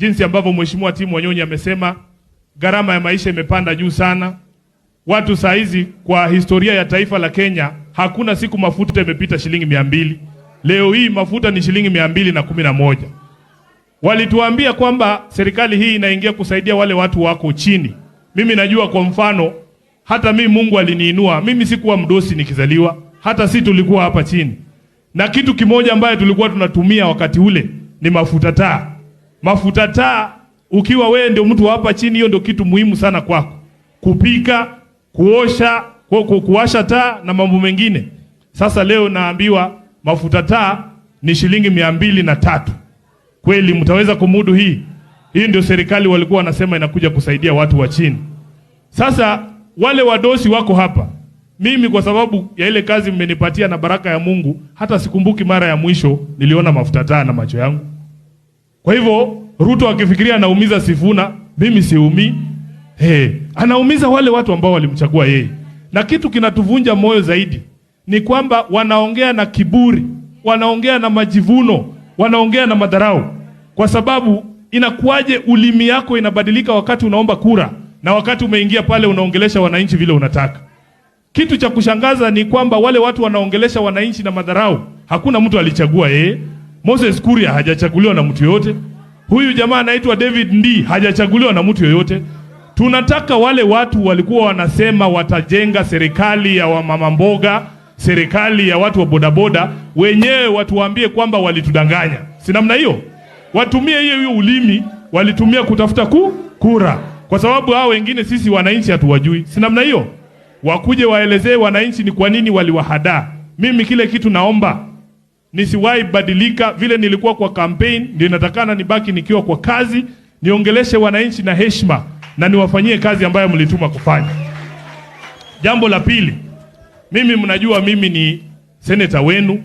jinsi ambavyo Mheshimiwa Timu Wanyonyi amesema, gharama ya maisha imepanda juu sana. Watu saa hizi kwa historia ya taifa la Kenya, hakuna siku mafuta imepita shilingi 200. Leo hii mafuta ni shilingi 211. Walituambia kwamba serikali hii inaingia kusaidia wale watu wako chini. Mimi najua kwa mfano, hata mimi Mungu aliniinua. Mimi sikuwa mdosi nikizaliwa, hata si tulikuwa hapa chini. Na kitu kimoja ambaye tulikuwa tunatumia wakati ule ni mafuta taa. Mafuta taa, ukiwa wewe ndio mtu hapa chini, hiyo ndio kitu muhimu sana kwako. Kupika, kuosha, kuwasha taa na mambo mengine. Sasa leo naambiwa mafuta taa ni shilingi 203. Kweli mtaweza kumudu hii? Hii ndio serikali walikuwa wanasema inakuja kusaidia watu wa chini. Sasa wale wadosi wako hapa. Mimi kwa sababu ya ile kazi mmenipatia na baraka ya Mungu, hata sikumbuki mara ya mwisho niliona mafuta taa na macho yangu. Kwa hivyo Ruto akifikiria anaumiza Sifuna, mimi siumi. Anaumiza wale watu ambao walimchagua yeye. Na kitu kinatuvunja moyo zaidi ni kwamba wanaongea na kiburi, wanaongea na majivuno, wanaongea na madharau. Kwa sababu inakuwaje ulimi yako inabadilika wakati unaomba kura na wakati umeingia pale unaongelesha wananchi vile unataka. Kitu cha kushangaza ni kwamba wale watu wanaongelesha wananchi na madharau, hakuna mtu alichagua yeye. Moses Kuria hajachaguliwa na mtu yoyote. Huyu jamaa anaitwa David Ndii hajachaguliwa na mtu yoyote. Tunataka wale watu walikuwa wanasema watajenga serikali ya wamama mboga, serikali ya watu wa bodaboda, wenyewe watuambie kwamba walitudanganya. Si namna hiyo? Watumie hiyo ulimi walitumia kutafuta kura. Kwa sababu hao wengine sisi wananchi hatuwajui. Si namna hiyo? Wakuje waelezee wananchi ni kwa nini waliwahadaa. Mimi kile kitu naomba nisiwahi badilika vile nilikuwa kwa campaign, ndio natakana nibaki nikiwa kwa kazi, niongeleshe wananchi na heshima na niwafanyie kazi ambayo mlituma kufanya. Jambo la pili, mimi mnajua mimi ni seneta wenu.